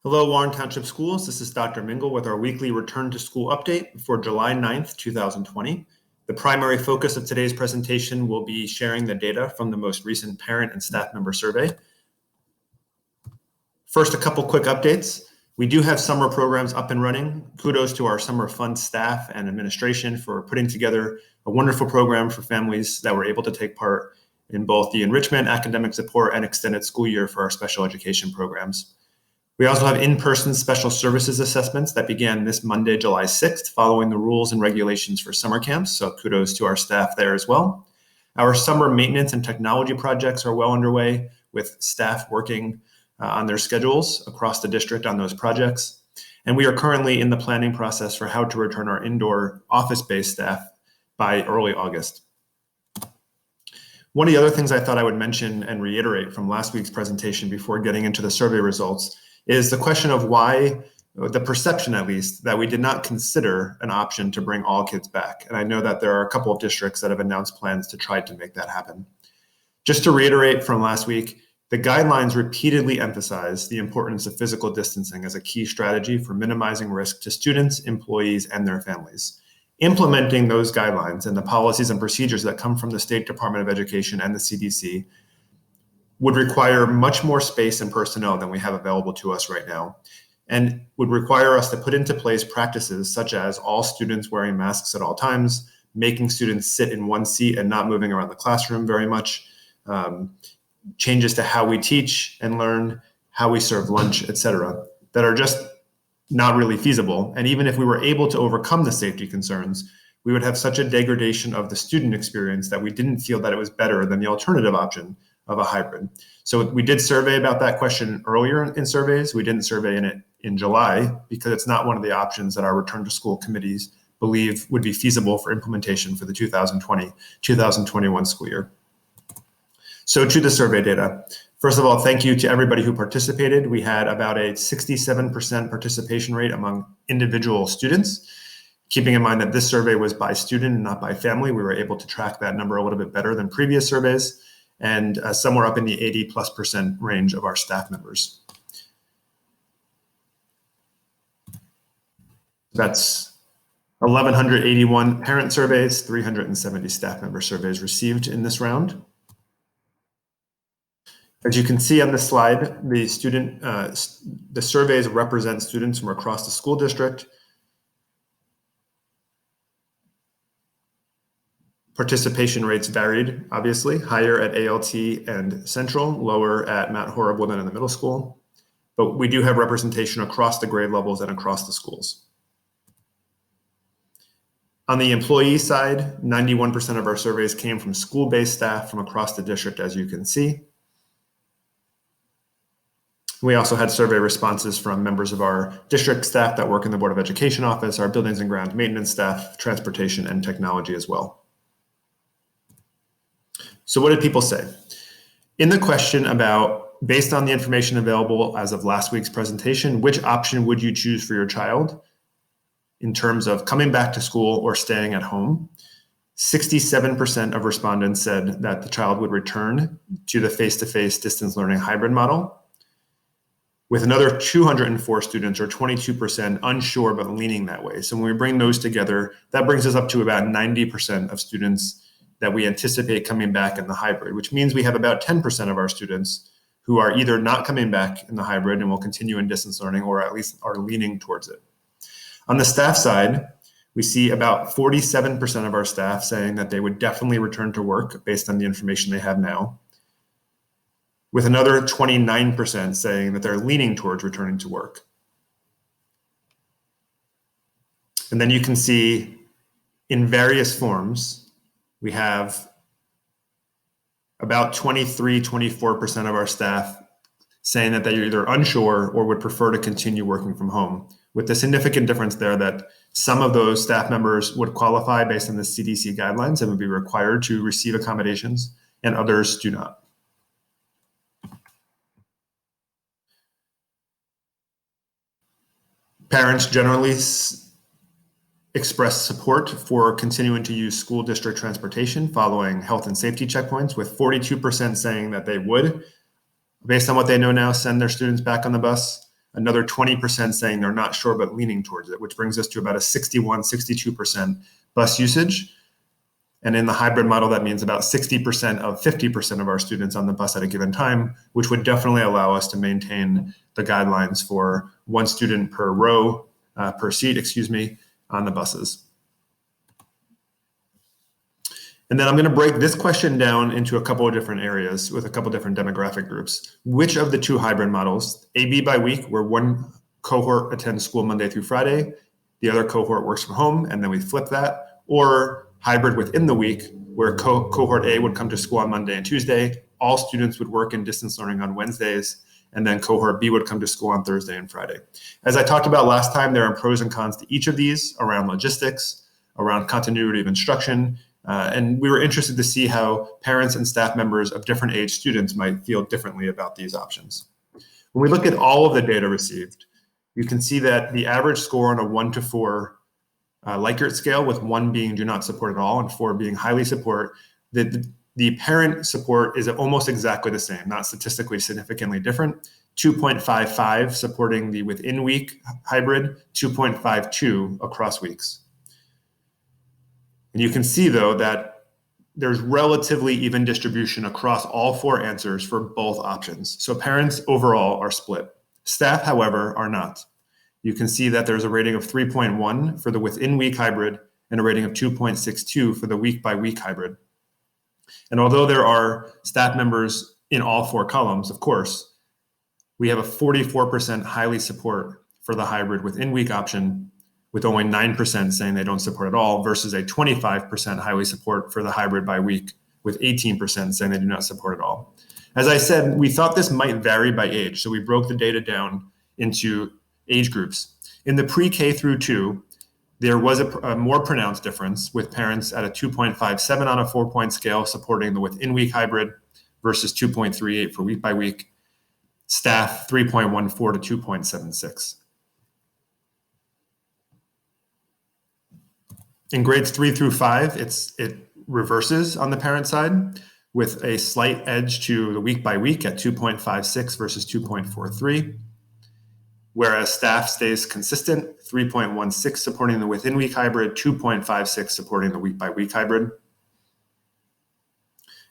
Hello, Warren Township Schools. This is Dr. Mingle with our weekly Return to School update for July 9th, 2020. The primary focus of today's presentation will be sharing the data from the most recent parent and staff member survey. First, a couple quick updates. We do have summer programs up and running. Kudos to our summer fund staff and administration for putting together a wonderful program for families that were able to take part in both the enrichment, academic support, and extended school year for our special education programs. We also have in-person special services assessments that began this Monday, July 6th, following the rules and regulations for summer camps, so kudos to our staff there as well. Our summer maintenance and technology projects are well underway, with staff working on their schedules across the district on those projects. And we are currently in the planning process for how to return our indoor office-based staff by early August. One of the other things I thought I would mention and reiterate from last week's presentation before getting into the survey results is the question of why, the perception at least, that we did not consider an option to bring all kids back. And I know that there are a couple of districts that have announced plans to try to make that happen. Just to reiterate from last week, the guidelines repeatedly emphasize the importance of physical distancing as a key strategy for minimizing risk to students, employees, and their families. Implementing those guidelines and the policies and procedures that come from the State Department of Education and the CDC would require much more space and personnel than we have available to us right now, and would require us to put into place practices such as all students wearing masks at all times, making students sit in one seat and not moving around the classroom very much, changes to how we teach and learn, how we serve lunch, etc., that are just not really feasible. And even if we were able to overcome the safety concerns, we would have such a degradation of the student experience that we didn't feel that it was better than the alternative option of a hybrid. So we did survey about that question earlier in surveys. We didn't survey in it in July because it's not one of the options that our return to school committees believe would be feasible for implementation for the 2020-2021 school year. So to the survey data. First of all, thank you to everybody who participated. We had about a 67% participation rate among individual students. Keeping in mind that this survey was by student and not by family, we were able to track that number a little bit better than previous surveys, and somewhere up in the 80+% range of our staff members. That's 1,181 parent surveys, 370 staff member surveys received in this round. As you can see on this slide, the surveys represent students from across the school district. Participation rates varied, obviously, higher at ALT and Central, lower at Mount Horeb Woodland in the middle school. But we do have representation across the grade levels and across the schools. On the employee side, 91% of our surveys came from school-based staff from across the district, as you can see. We also had survey responses from members of our district staff that work in the Board of Education office, our buildings and grounds maintenance staff, transportation, and technology as well. So what did people say? In the question about, based on the information available as of last week's presentation, which option would you choose for your child in terms of coming back to school or staying at home? 67% of respondents said that the child would return to the face-to-face distance learning hybrid model, with another 204 students, or 22%, unsure but leaning that way. So when we bring those together, that brings us up to about 90% of students that we anticipate coming back in the hybrid, which means we have about 10% of our students who are either not coming back in the hybrid and will continue in distance learning, or at least are leaning towards it. On the staff side, we see about 47% of our staff saying that they would definitely return to work based on the information they have now, with another 29% saying that they're leaning towards returning to work. And then you can see in various forms, we have about 24% of our staff saying that they're either unsure or would prefer to continue working from home, with the significant difference there that some of those staff members would qualify based on the CDC guidelines and would be required to receive accommodations, and others do not. Parents generally expressed support for continuing to use school district transportation following health and safety checkpoints, with 42% saying that they would, based on what they know now, send their students back on the bus. another 20% saying they're not sure but leaning towards it, which brings us to about a 62% bus usage. And in the hybrid model, that means about 60% of 50% of our students on the bus at a given time, which would definitely allow us to maintain the guidelines for one student per row, per seat, on the buses. And then I'm going to break this question down into a couple of different areas with a couple of different demographic groups. Which of the two hybrid models, AB by week, where one cohort attends school Monday through Friday, the other cohort works from home, and then we flip that, or hybrid within the week, where cohort A would come to school on Monday and Tuesday, all students would work in distance learning on Wednesdays, and then cohort B would come to school on Thursday and Friday. As I talked about last time, there are pros and cons to each of these around logistics, around continuity of instruction, and we were interested to see how parents and staff members of different age students might feel differently about these options. When we look at all of the data received, you can see that the average score on a 1 to 4 Likert scale, with 1 being do not support at all and 4 being highly support, the parent support is almost exactly the same, not statistically significantly different. 2.55 supporting the within week hybrid, 2.52 across weeks. And you can see, though, that there's relatively even distribution across all 4 answers for both options. So parents overall are split. Staff, however, are not. You can see that there's a rating of 3.1 for the within week hybrid and a rating of 2.62 for the week by week hybrid. And although there are staff members in all 4 columns, of course, we have a 44% highly support for the hybrid within week option, with only 9% saying they don't support at all, versus a 25% highly support for the hybrid by week, with 18% saying they do not support at all. As I said, we thought this might vary by age, so we broke the data down into age groups. In the pre-K through 2, there was a more pronounced difference, with parents at a 2.57 on a 4-point scale supporting the within week hybrid versus 2.38 for week by week. Staff 3.14 to 2.76. In grades 3 through 5, it reverses on the parent side, with a slight edge to the week by week at 2.56 versus 2.43. Whereas staff stays consistent, 3.16 supporting the within week hybrid, 2.56 supporting the week by week hybrid.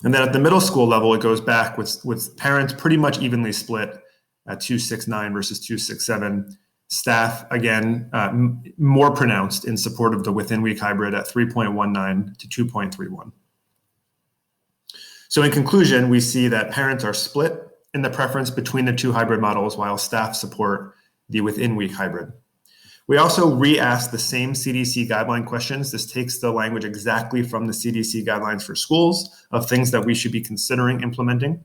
And then at the middle school level, it goes back with parents pretty much evenly split at 2.69 versus 2.67. Staff, again, more pronounced in support of the within week hybrid at 3.19 to 2.31. So in conclusion, we see that parents are split in the preference between the 2 hybrid models, while staff support the within week hybrid. We also re-asked the same CDC guideline questions. This takes the language exactly from the CDC guidelines for schools of things that we should be considering implementing.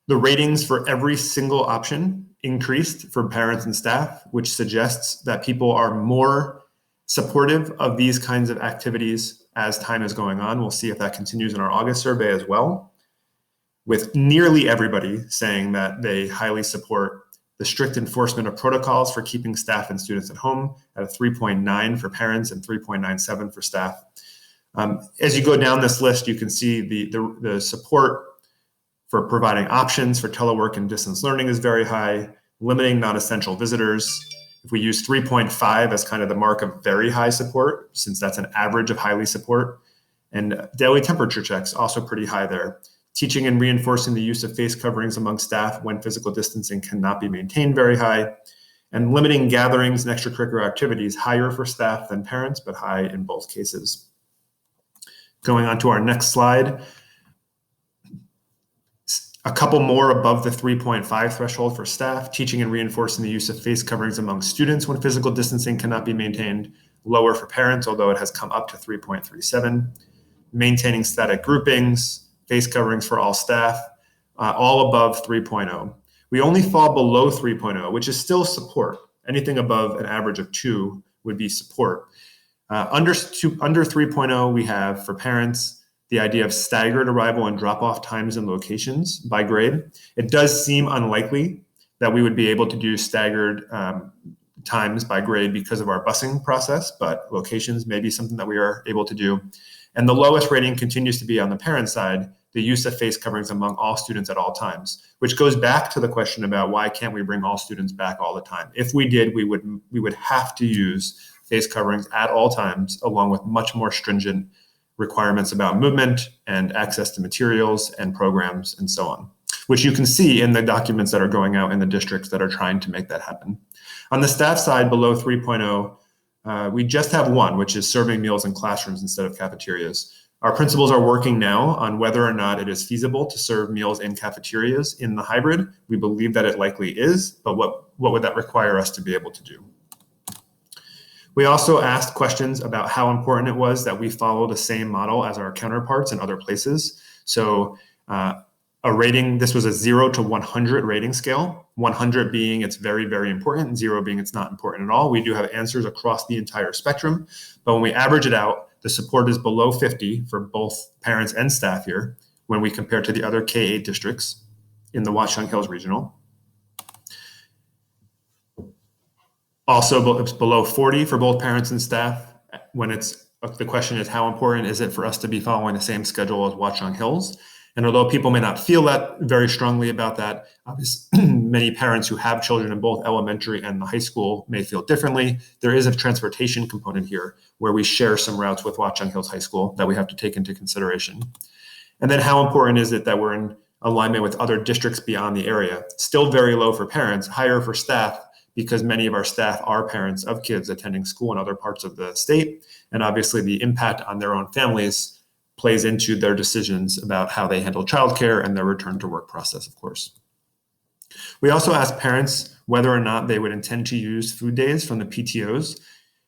The ratings for every single option increased for parents and staff, which suggests that people are more supportive of these kinds of activities as time is going on. We'll see if that continues in our August survey as well, with nearly everybody saying that they highly support the strict enforcement of protocols for keeping staff and students at home at a 3.9 for parents and 3.97 for staff. As you go down this list, you can see the support for providing options for telework and distance learning is very high, limiting non-essential visitors. If we use 3.5 as kind of the mark of very high support, since that's an average of highly support, and daily temperature checks also pretty high there. Teaching and reinforcing the use of face coverings among staff when physical distancing cannot be maintained very high, and limiting gatherings and extracurricular activities higher for staff than parents, but high in both cases. Going on to our next slide. A couple more above the 3.5 threshold for staff, teaching and reinforcing the use of face coverings among students when physical distancing cannot be maintained, lower for parents, although it has come up to 3.37. Maintaining static groupings, face coverings for all staff, all above 3.0. We only fall below 3.0, which is still support. Anything above an average of 2 would be support. Under 3.0, we have for parents the idea of staggered arrival and drop-off times and locations by grade. It does seem unlikely that we would be able to do staggered times by grade because of our busing process, but locations may be something that we are able to do. And the lowest rating continues to be on the parent side, the use of face coverings among all students at all times, which goes back to the question about why can't we bring all students back all the time? If we did, we would have to use face coverings at all times, along with much more stringent requirements about movement and access to materials and programs and so on, which you can see in the documents that are going out in the districts that are trying to make that happen. On the staff side, below 3.0, we just have one, which is serving meals in classrooms instead of cafeterias. Our principals are working now on whether or not it is feasible to serve meals in cafeterias in the hybrid. We believe that it likely is, but what would that require us to be able to do? We also asked questions about how important it was that we follow the same model as our counterparts in other places. So a rating, this was a 0 to 100 rating scale, 100 being it's very, very important, and 0 being it's not important at all. We do have answers across the entire spectrum, but when we average it out, the support is below 50 for both parents and staff here when we compare to the other K-8 districts in the Watchung Hills Regional. Also, it's below 40 for both parents and staff when the question is how important is it for us to be following the same schedule as Watchung Hills? And although people may not feel that very strongly about that, obviously many parents who have children in both elementary and the high school may feel differently. There is a transportation component here where we share some routes with Watchung Hills High School that we have to take into consideration. And then how important is it that we're in alignment with other districts beyond the area? Still very low for parents, higher for staff, because many of our staff are parents of kids attending school in other parts of the state. And obviously the impact on their own families plays into their decisions about how they handle childcare and their return to work process, of course. We also asked parents whether or not they would intend to use food days from the PTOs.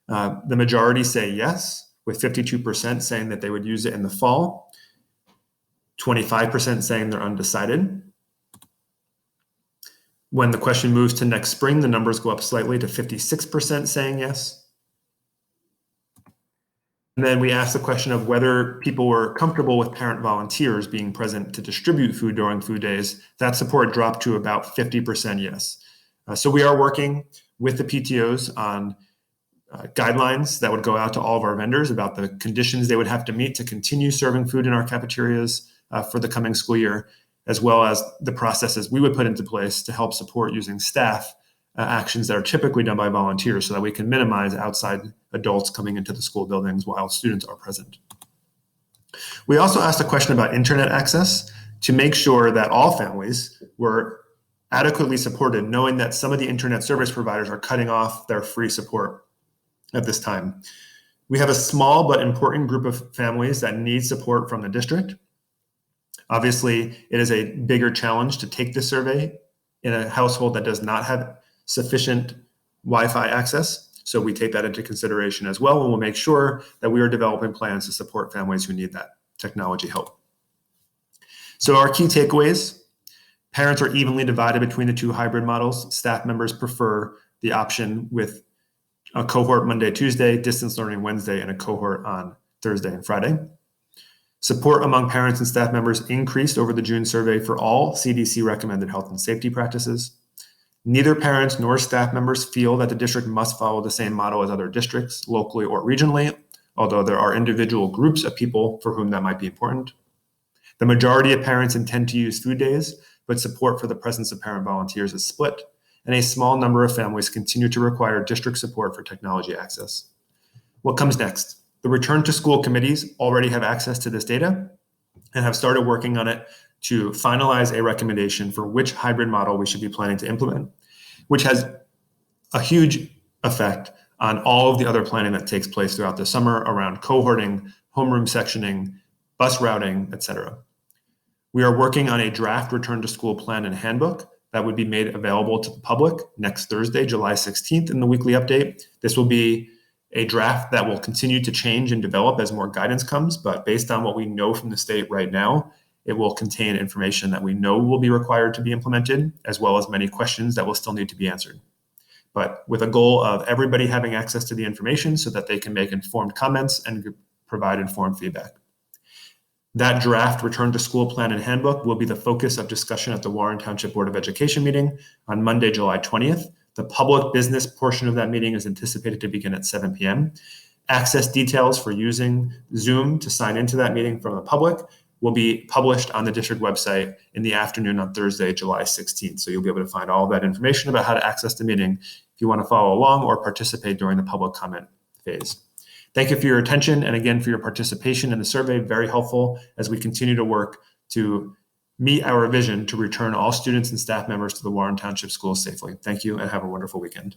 The majority say yes, with 52% saying that they would use it in the fall, 25% saying they're undecided. When the question moves to next spring, the numbers go up slightly to 56% saying yes. And then we asked the question of whether people were comfortable with parent volunteers being present to distribute food during food days. That support dropped to about 50% yes. So we are working with the PTOs on guidelines that would go out to all of our vendors about the conditions they would have to meet to continue serving food in our cafeterias for the coming school year, as well as the processes we would put into place to help support using staff actions that are typically done by volunteers so that we can minimize outside adults coming into the school buildings while students are present. We also asked a question about internet access to make sure that all families were adequately supported, knowing that some of the internet service providers are cutting off their free support at this time. We have a small but important group of families that need support from the district. Obviously, it is a bigger challenge to take this survey in a household that does not have sufficient Wi-Fi access. So we take that into consideration as well, and we'll make sure that we are developing plans to support families who need that technology help. So our key takeaways: parents are evenly divided between the two hybrid models. Staff members prefer the option with a cohort Monday, Tuesday, distance learning Wednesday, and a cohort on Thursday and Friday. Support among parents and staff members increased over the June survey for all CDC recommended health and safety practices. Neither parents nor staff members feel that the district must follow the same model as other districts, locally or regionally, although there are individual groups of people for whom that might be important. The majority of parents intend to use food days, but support for the presence of parent volunteers is split, and a small number of families continue to require district support for technology access. What comes next? The return to school committees already have access to this data and have started working on it to finalize a recommendation for which hybrid model we should be planning to implement, which has a huge effect on all of the other planning that takes place throughout the summer around cohorting, homeroom sectioning, bus routing, etc. We are working on a draft return to school plan and handbook that would be made available to the public next Thursday, July 16th in the weekly update. This will be a draft that will continue to change and develop as more guidance comes, but based on what we know from the state right now, it will contain information that we know will be required to be implemented, as well as many questions that will still need to be answered. But with a goal of everybody having access to the information so that they can make informed comments and provide informed feedback. That draft return to school plan and handbook will be the focus of discussion at the Warren Township Board of Education meeting on Monday, July 20th. The public business portion of that meeting is anticipated to begin at 7 p.m. Access details for using Zoom to sign into that meeting from the public will be published on the district website in the afternoon on Thursday, July 16th. So you'll be able to find all of that information about how to access the meeting if you want to follow along or participate during the public comment phase. Thank you for your attention and again for your participation in the survey. Very helpful as we continue to work to meet our vision to return all students and staff members to the Warren Township schools safely. Thank you and have a wonderful weekend.